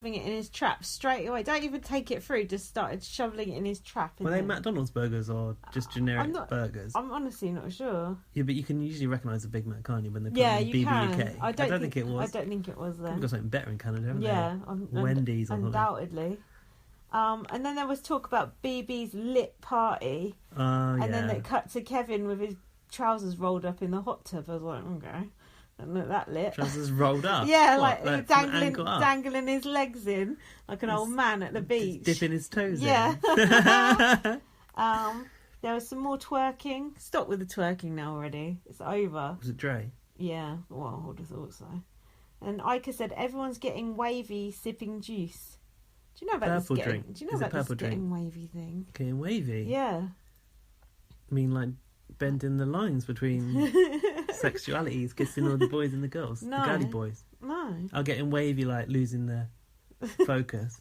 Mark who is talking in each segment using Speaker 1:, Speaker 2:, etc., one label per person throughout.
Speaker 1: stuffing it in his trap straight away. Don't even take it through, just started shoveling it in his trap.
Speaker 2: Were they McDonald's burgers or just generic burgers?
Speaker 1: I'm honestly not sure.
Speaker 2: Yeah, but you can usually recognise a Big Mac, can't you, when they put
Speaker 1: Yeah,
Speaker 2: it in
Speaker 1: you
Speaker 2: BBUK?
Speaker 1: can. I don't think
Speaker 2: it was.
Speaker 1: I don't think it was then.
Speaker 2: They've got something better in Canada, haven't
Speaker 1: they?
Speaker 2: Wendy's or something.
Speaker 1: Undoubtedly. And then there was talk about BB's lit party. And then it cut to Kevin with his trousers rolled up in the hot tub. I was like, okay, don't look that lit.
Speaker 2: Trousers rolled up?
Speaker 1: Yeah, like dangling his legs in like an old man at the beach.
Speaker 2: Dipping his toes in.
Speaker 1: Yeah. There was some more twerking. Stop with the twerking now already. It's over.
Speaker 2: Was it Dre?
Speaker 1: Yeah, well, I would have thought so. And Ica said everyone's getting wavy sipping juice. Do you know about
Speaker 2: purple
Speaker 1: this
Speaker 2: drink?
Speaker 1: Do you know about this getting wavy thing?
Speaker 2: Getting wavy?
Speaker 1: Yeah.
Speaker 2: I mean, like bending the lines between sexualities, kissing all the boys and the girls,
Speaker 1: no.
Speaker 2: the girly boys.
Speaker 1: No.
Speaker 2: Or getting wavy, like losing their focus.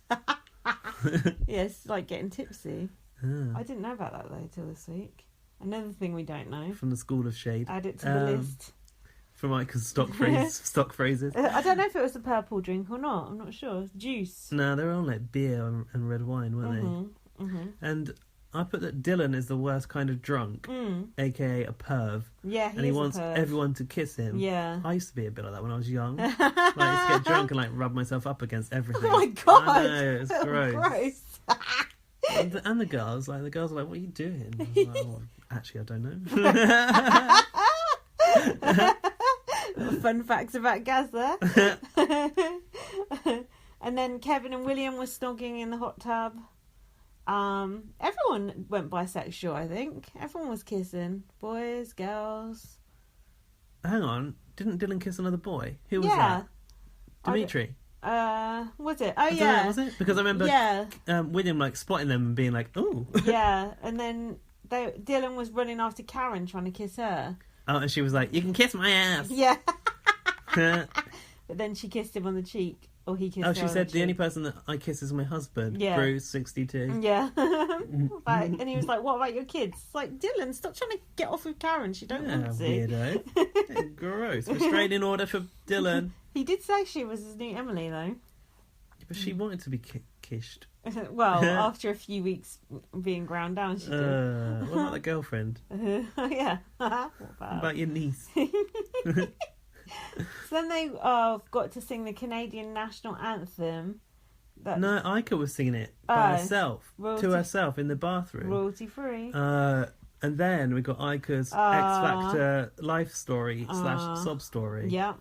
Speaker 1: Yes, like getting tipsy.
Speaker 2: Ah.
Speaker 1: I didn't know about that though till this week. Another thing we don't know.
Speaker 2: From the School of Shade.
Speaker 1: Add it to the list.
Speaker 2: From Ike's stock phrases.
Speaker 1: I don't know if it was a purple drink or not. I'm not sure. Juice.
Speaker 2: No, they were on like beer and red wine, weren't they? Mm-hmm. And I put that Dylan is the worst kind of drunk, aka a perv.
Speaker 1: Yeah,
Speaker 2: and he wants everyone to kiss him.
Speaker 1: Yeah.
Speaker 2: I used to be a bit like that when I was young. Like, I used to get drunk and like rub myself up against everything.
Speaker 1: Oh my god!
Speaker 2: I know, it's gross.
Speaker 1: Gross.
Speaker 2: And the girls are like, what are you doing? I was like, oh, actually, I don't know.
Speaker 1: Fun facts about Gaz there. And then Kevin and William were snogging in the hot tub. Everyone went bisexual, I think. Everyone was kissing. Boys, girls.
Speaker 2: Hang on. Didn't Dylan kiss another boy? Who was that? Dimitri?
Speaker 1: Was it? Oh, yeah.
Speaker 2: Know, was it? Because I remember William like spotting them and being like, oh.
Speaker 1: Yeah, and then Dylan was running after Karen trying to kiss her.
Speaker 2: Oh, and she was like, you can kiss my ass.
Speaker 1: Yeah. But then she kissed him on the cheek. Or he kissed her
Speaker 2: she
Speaker 1: on
Speaker 2: said,
Speaker 1: the
Speaker 2: the only person that I kiss is my husband.
Speaker 1: Yeah.
Speaker 2: Bruce, 62.
Speaker 1: Yeah. And he was like, what about your kids? It's like, Dylan, stop trying to get off with Karen. She don't want to.
Speaker 2: Weirdo. Gross. Restraining order for Dylan.
Speaker 1: He did say she was his new Emily, though.
Speaker 2: But she wanted to be kished.
Speaker 1: Well, after a few weeks being ground down, she did.
Speaker 2: What about the girlfriend?
Speaker 1: Yeah. What
Speaker 2: about your niece?
Speaker 1: So then they got to sing the Canadian national anthem.
Speaker 2: No, Ica was singing it by herself, to herself in the bathroom.
Speaker 1: Royalty free.
Speaker 2: And then we got Ica's X Factor life story / sob story.
Speaker 1: Yeah.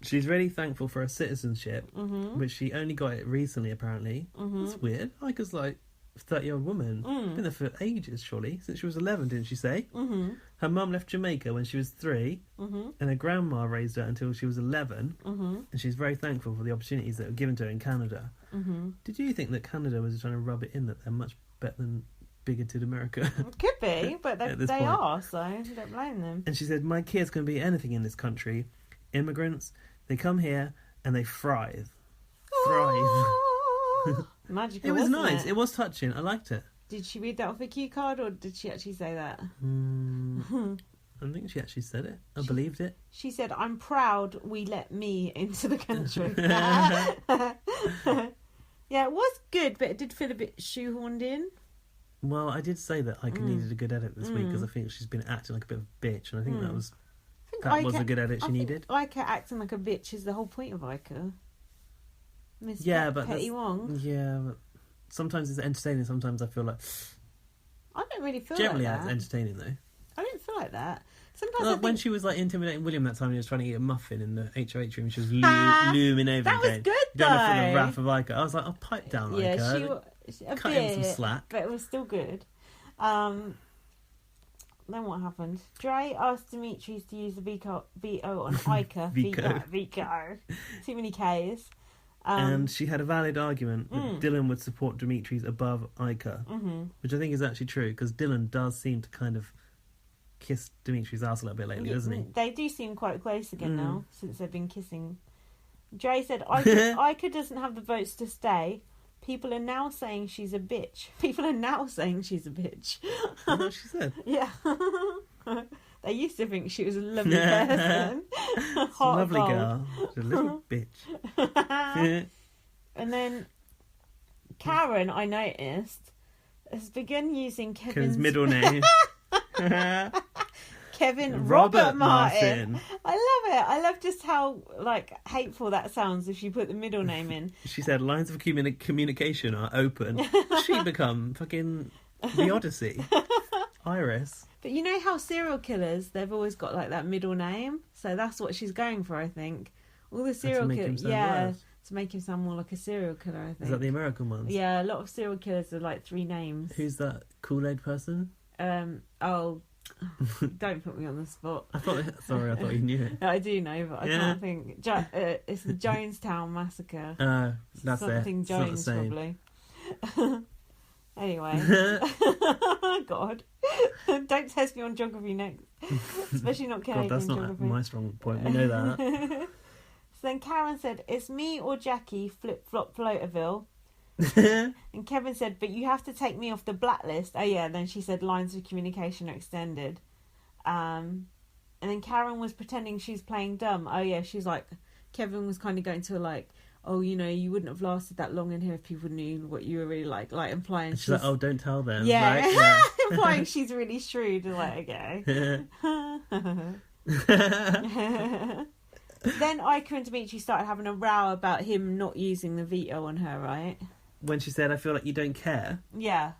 Speaker 2: She's really thankful for her citizenship, which she only got it recently, apparently. That's weird. Ica's like a 30-year-old woman. Been there for ages, surely. Since she was 11, didn't she say? Her mum left Jamaica when she was 3, and her grandma raised her until she was 11. And she's very thankful for the opportunities that were given to her in Canada. Did you think that Canada was trying to rub it in that they're much better than bigoted America?
Speaker 1: Could be, but they are, so I don't blame them.
Speaker 2: And she said, my kids can be anything in this country. Immigrants, they come here and they thrive.
Speaker 1: Magical.
Speaker 2: It was nice.
Speaker 1: It?
Speaker 2: It was touching. I liked it.
Speaker 1: Did she read that off a cue card, or did she actually say that?
Speaker 2: I think she actually said it. I believed it.
Speaker 1: She said, I'm proud we let me into the country. Yeah, it was good, but it did feel a bit shoehorned in.
Speaker 2: Well, I did say that Ica needed a good edit this week because I think she's been acting like a bit of a bitch, and I think that was a good edit she needed.
Speaker 1: Ica acting like a bitch is the whole point of Ica. Miss Petty Wong.
Speaker 2: Yeah, but sometimes it's entertaining. Sometimes I feel like
Speaker 1: I don't really feel
Speaker 2: generally
Speaker 1: like that.
Speaker 2: It's entertaining though.
Speaker 1: I don't feel like that. Sometimes
Speaker 2: like when she was like intimidating William that time, he was trying to eat a muffin in the HOH room. She was looming over.
Speaker 1: That was good though.
Speaker 2: Going for the wrath of Ica. I was like, pipe down, Ica.
Speaker 1: Yeah,
Speaker 2: cut him some slack.
Speaker 1: But it was still good. Then what happened? Dre asked Dimitris to use the VO on Ica. Vico. Too many Ks.
Speaker 2: And she had a valid argument that Dylan would support Dimitris above Ica, which I think is actually true, because Dylan does seem to kind of kiss Dimitri's ass a little bit lately, doesn't he?
Speaker 1: They do seem quite close again now, since they've been kissing. Dre said, Ica doesn't have the votes to stay. People are now saying she's a bitch.
Speaker 2: That's what she said.
Speaker 1: Yeah. They used to think she was a lovely person.
Speaker 2: Hot lovely girl. She's a little bitch.
Speaker 1: And then Karen, I noticed, has begun using Kevin's
Speaker 2: middle name.
Speaker 1: Kevin Robert Martin. I love it. I love just how hateful that sounds if you put the middle name in.
Speaker 2: She said lines of communication are open. She become fucking the Odyssey. Iris.
Speaker 1: But you know how serial killers, they've always got that middle name? So that's what she's going for, I think. All the serial killers, to make him sound more like a serial killer, I think.
Speaker 2: Is that the American ones?
Speaker 1: Yeah, a lot of serial killers are 3 names.
Speaker 2: Who's that Kool-Aid person?
Speaker 1: Don't put me on the spot.
Speaker 2: I thought you knew it.
Speaker 1: I do know, but I can't think. It's the Jonestown Massacre.
Speaker 2: That's
Speaker 1: something
Speaker 2: it.
Speaker 1: Jones, probably. Anyway. God. Don't test me on geography next. Especially not Canadian
Speaker 2: God, that's
Speaker 1: geography.
Speaker 2: not my strong point. We know that.
Speaker 1: So then Karen said, it's me or Jackie, flip-flop Floaterville. And Kevin said, but you have to take me off the blacklist. Oh yeah, then she said lines of communication are extended. And then Karen was pretending she's playing dumb. Oh yeah, she's Kevin was kind of going to her oh, you wouldn't have lasted that long in here if people knew what you were really like implying
Speaker 2: she's like, oh, don't tell them.
Speaker 1: Yeah,
Speaker 2: right? Yeah.
Speaker 1: implying she's really shrewd. Okay. Then Iker and Dimitri started having a row about him not using the veto on her, right?
Speaker 2: When she said, I feel like you don't care.
Speaker 1: Yeah.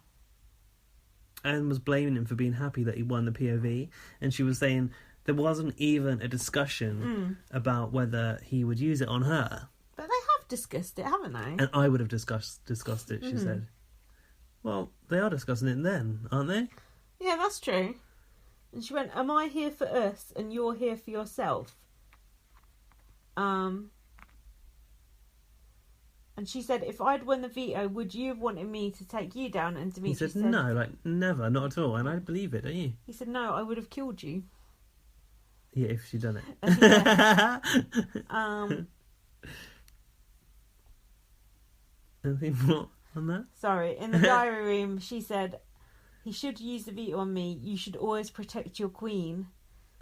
Speaker 2: And was blaming him for being happy that he won the POV. And she was saying there wasn't even a discussion about whether he would use it on her.
Speaker 1: But they have discussed it, haven't they?
Speaker 2: And I would have discussed it, she said. Well, they are discussing it then, aren't they?
Speaker 1: Yeah, that's true. And she went, am I here for us and you're here for yourself? And she said, if I'd won the veto, would you have wanted me to take you down? And Dimitri
Speaker 2: said, no, never, not at all. And I believe it, don't you?
Speaker 1: He said, no, I would have killed you.
Speaker 2: Yeah, if she'd done it. Anything more on that?
Speaker 1: Sorry, in the diary room, she said, he should use the veto on me. You should always protect your queen.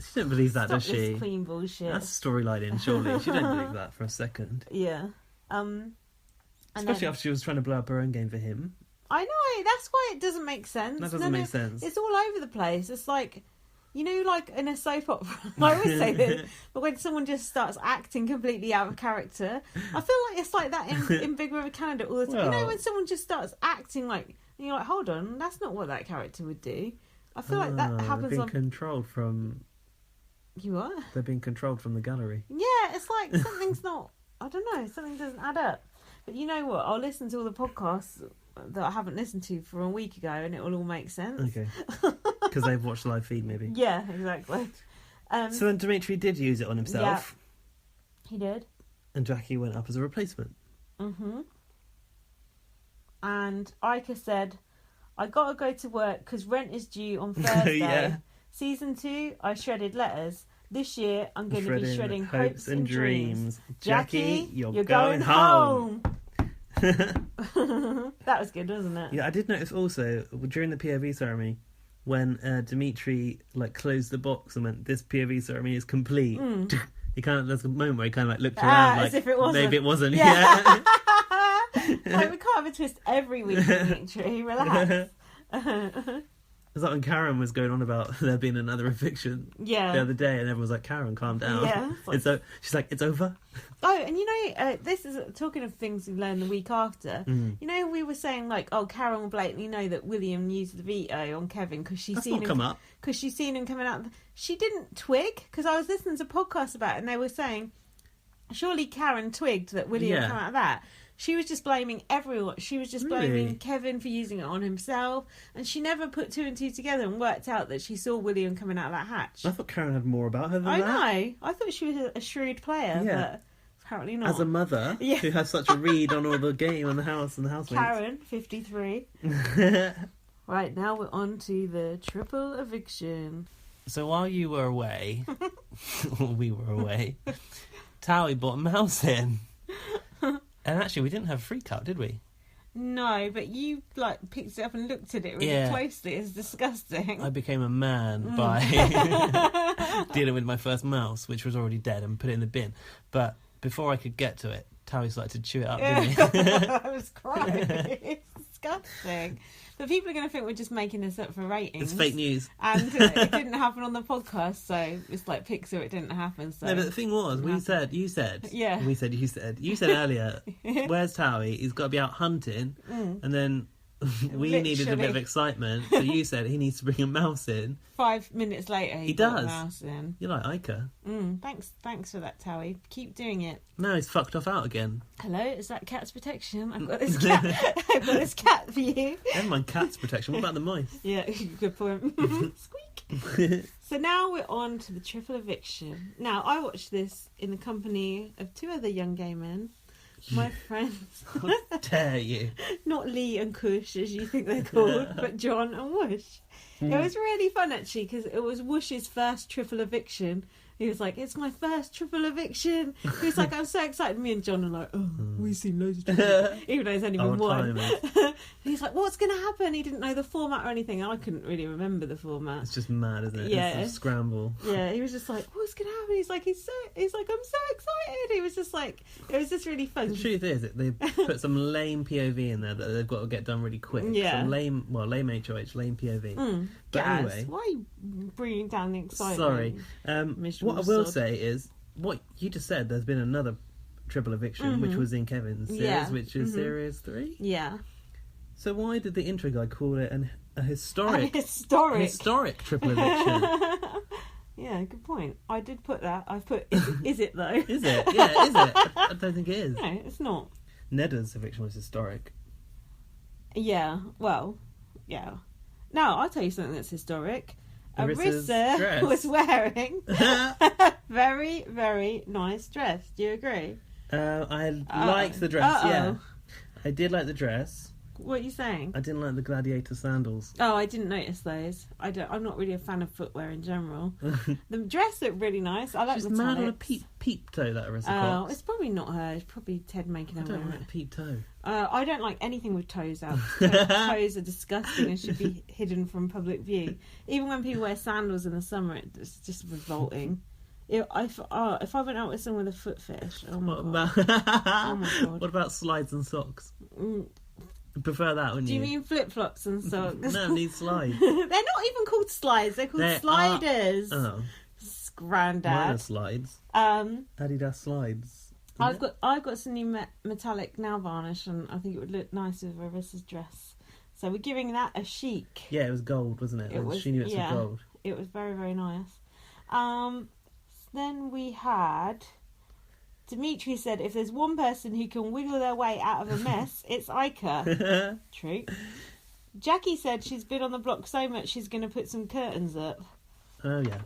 Speaker 2: She didn't believe that, does she?
Speaker 1: This queen bullshit.
Speaker 2: That's storyline in, surely. She didn't believe that for a second.
Speaker 1: Yeah.
Speaker 2: Especially after she was trying to blow up her own game for him.
Speaker 1: I know, that's why it doesn't make sense.
Speaker 2: That doesn't make sense.
Speaker 1: It's all over the place. It's in a soap opera, I always say this, but when someone just starts acting completely out of character, I feel like it's like that in Big Brother Canada all the time.
Speaker 2: Well,
Speaker 1: when someone just starts acting and you're like, hold on, that's not what that character would do. I feel like that happens
Speaker 2: they're being controlled from...
Speaker 1: You what?
Speaker 2: They're being controlled from the gallery.
Speaker 1: Yeah, it's like something's not... I don't know, something doesn't add up. But you know what? I'll listen to all the podcasts that I haven't listened to from a week ago and it will all make sense.
Speaker 2: Okay. Because they've watched the live feed, maybe.
Speaker 1: Yeah, exactly.
Speaker 2: So then Dimitri did use it on himself.
Speaker 1: Yeah, he did.
Speaker 2: And Jackie went up as a replacement.
Speaker 1: Mm-hmm. And Iker said, I got to go to work because rent is due on Thursday.
Speaker 2: Yeah.
Speaker 1: Season 2, I shredded letters. This year, I'm going to be shredding hopes and dreams.
Speaker 2: Jackie, you're going home.
Speaker 1: That was good, wasn't it?
Speaker 2: Yeah, I did notice also, during the POV ceremony, when Dimitri closed the box and went, this POV ceremony is complete. He there's a moment where he looked around
Speaker 1: as if it wasn't.
Speaker 2: Maybe it wasn't. Yeah.
Speaker 1: We can't have a twist every week, Dimitri. Relax.
Speaker 2: It's like when Karen was going on about there being another eviction the other day, and everyone was like, Karen, calm down.
Speaker 1: Yeah.
Speaker 2: She's like, it's over.
Speaker 1: Oh, and this is talking of things we learned the week after. We were saying Karen will blatantly know that William used the veto on Kevin because she's seen him coming out. She didn't twig, because I was listening to podcasts about it and they were saying surely Karen twigged that William came out of that. She was just blaming everyone. She was just blaming Kevin for using it on himself. And she never put 2 and 2 together and worked out that she saw William coming out of that hatch.
Speaker 2: I thought Karen had more about her than that.
Speaker 1: I know. I thought she was a shrewd player, but apparently not.
Speaker 2: As a mother who has such a read on all the game and the house and the housemates.
Speaker 1: Karen, 53. Right, now we're on to the triple eviction.
Speaker 2: So while you were away, or we were away, Towie brought a mouse in. And actually, we didn't have a freak out, did we?
Speaker 1: No, but you picked it up and looked at it really closely. It's disgusting.
Speaker 2: I became a man by dealing with my first mouse, which was already dead, and put it in the bin. But before I could get to it, Towie started to chew it up, didn't he?
Speaker 1: I was crying. It's disgusting. But people are going to think we're just making this up for ratings.
Speaker 2: It's fake news.
Speaker 1: And it didn't happen on the podcast, so it's like Pixar, it didn't happen. So.
Speaker 2: No, but the thing was, you said earlier, where's Towie? He's got to be out hunting, and then we needed a bit of excitement, so you said he needs to bring a mouse in.
Speaker 1: 5 minutes later, he brought a mouse in.
Speaker 2: You're like Ica.
Speaker 1: Thanks for that, Towie. Keep doing it.
Speaker 2: No, he's fucked off out again.
Speaker 1: Hello, is that cat's protection? I've got this cat. I've got this cat for you.
Speaker 2: Never mind cat's protection. What about the mice?
Speaker 1: Yeah, good point. Squeak. So now we're on to the triple eviction. Now, I watched this in the company of 2 other young gay men. My friends.
Speaker 2: How dare you?
Speaker 1: Not Lee and Kush, as you think they're called, but John and Whoosh. It was really fun, actually, because it was Whoosh's first triple eviction. He was like, it's my first triple eviction. He was like, I'm so excited. Me and John are like, we've seen loads of triple even though there's only been one. He's like, what's going to happen? He didn't know the format or anything. I couldn't really remember the format.
Speaker 2: It's just mad, isn't it?
Speaker 1: Yeah.
Speaker 2: It's a scramble.
Speaker 1: Yeah, he was just like, what's going to happen? He's like, I'm so excited. He was just like, it was just really fun.
Speaker 2: The truth is, they put some lame POV in there that they've got to get done really quick.
Speaker 1: Yeah.
Speaker 2: Some lame HOH, lame POV. But anyway.
Speaker 1: Why are you bringing down the excitement?
Speaker 2: Sorry. What I will say is, what you just said, there's been another triple eviction, which was in Kevin's series, which is series 3.
Speaker 1: Yeah.
Speaker 2: So why did the intro guy call it a historic triple eviction?
Speaker 1: Yeah, good point. I did put that. I've put, is it though?
Speaker 2: Is it? Yeah, is it? I don't think it is.
Speaker 1: No, it's not.
Speaker 2: Nedda's eviction was historic.
Speaker 1: Yeah, well, yeah. Now, I'll tell you something that's historic.
Speaker 2: Arissa
Speaker 1: dress. Was wearing a very, very nice dress. Do you agree?
Speaker 2: I liked the dress, yeah. I did like the dress.
Speaker 1: What are you saying?
Speaker 2: I didn't like the gladiator sandals.
Speaker 1: Oh, I didn't notice those. I'm not really a fan of footwear in general. The dress looked really nice. I like the metallics. She's mad on a
Speaker 2: peep toe, that Arissa Cox.
Speaker 1: It's probably not her. It's probably Ted making her wear it.
Speaker 2: I don't like peep toe.
Speaker 1: I don't like anything with toes out. Toes are disgusting and should be hidden from public view. Even when people wear sandals in the summer, it's just revolting. If I went out with someone with a foot fetish, oh my god.
Speaker 2: What about slides and socks? I'd prefer that, wouldn't you?
Speaker 1: Do you mean flip-flops and socks?
Speaker 2: No, need slides.
Speaker 1: They're not even called slides. They're called sliders.
Speaker 2: Oh.
Speaker 1: Grandad.
Speaker 2: Mine are slides. Adidas slides.
Speaker 1: I've got some new metallic nail varnish, and I think it would look nice with Arissa's dress. So we're giving that a chic.
Speaker 2: Yeah, it was gold, wasn't it? She knew it was gold.
Speaker 1: It was very, very nice. Then we had... Dimitri said, if there's one person who can wiggle their way out of a mess, it's Ica. True. Jackie said she's been on the block so much she's going to put some curtains up.
Speaker 2: Oh, yeah.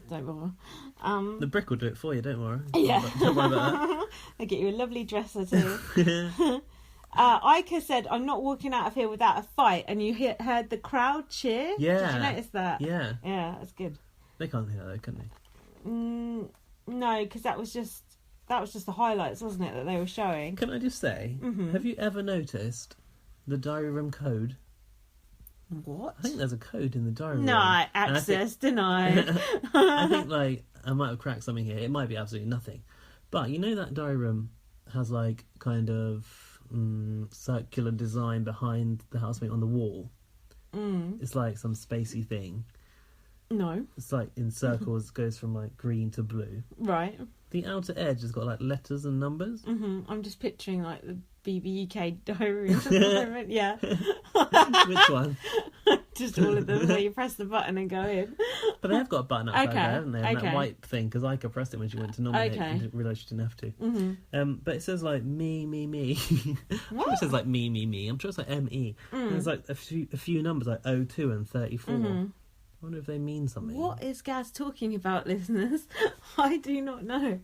Speaker 1: Don't bother.
Speaker 2: The brick will do it for you, don't worry.
Speaker 1: Yeah.
Speaker 2: Don't worry about that.
Speaker 1: I'll get you a lovely dresser too. Ica said, I'm not walking out of here without a fight, and you heard the crowd cheer?
Speaker 2: Yeah.
Speaker 1: Did you notice that?
Speaker 2: Yeah.
Speaker 1: Yeah, that's good.
Speaker 2: They can't hear that though, can they?
Speaker 1: No, because that was just the highlights, wasn't it, that they were showing?
Speaker 2: Can I just say, have you ever noticed the diary room code?
Speaker 1: What?
Speaker 2: I think there's a code in the diary room.
Speaker 1: No, access denied.
Speaker 2: I think, I might have cracked something here. It might be absolutely nothing. But you know that diary room has, kind of circular design behind the housemate on the wall? It's like some spacey thing.
Speaker 1: No.
Speaker 2: It's in circles, goes from green to blue.
Speaker 1: Right.
Speaker 2: The outer edge has got letters and numbers.
Speaker 1: I'm just picturing the BBUK diary at the moment. Yeah.
Speaker 2: Which one?
Speaker 1: Just all of them where you press the button and go in.
Speaker 2: But they have got a button outside there, haven't they? And
Speaker 1: okay.
Speaker 2: that white thing, because Ica pressed it when she went to nominate and didn't realise she didn't have to. But it says me, me, me. I'm sure it says me, me, me. I'm sure it's ME. And there's a few numbers 02 and 34. I wonder if they mean something.
Speaker 1: What is Gaz talking about, listeners? I do not know.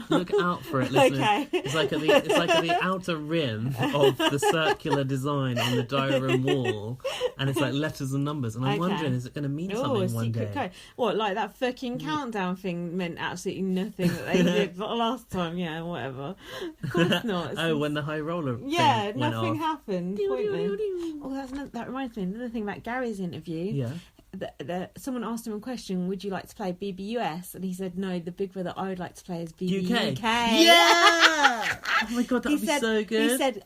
Speaker 2: Look out for it, listeners.
Speaker 1: Okay.
Speaker 2: It's at the outer rim of the circular design on the diary room wall, and it's letters and numbers. And I'm wondering, is it going to mean something one day?
Speaker 1: Code. What, that fucking countdown thing meant absolutely nothing that they did last time? Yeah, whatever. Of course not.
Speaker 2: When the high roller thing
Speaker 1: nothing
Speaker 2: went off.
Speaker 1: happened. Pointless. Oh, that reminds me. Another thing about Gary's interview.
Speaker 2: Yeah.
Speaker 1: someone asked him a question, would you like to play BBUS? And he said, no, the Big Brother I would like to play is BBUK.
Speaker 2: Yeah! Oh my God, that would be so good.
Speaker 1: He said,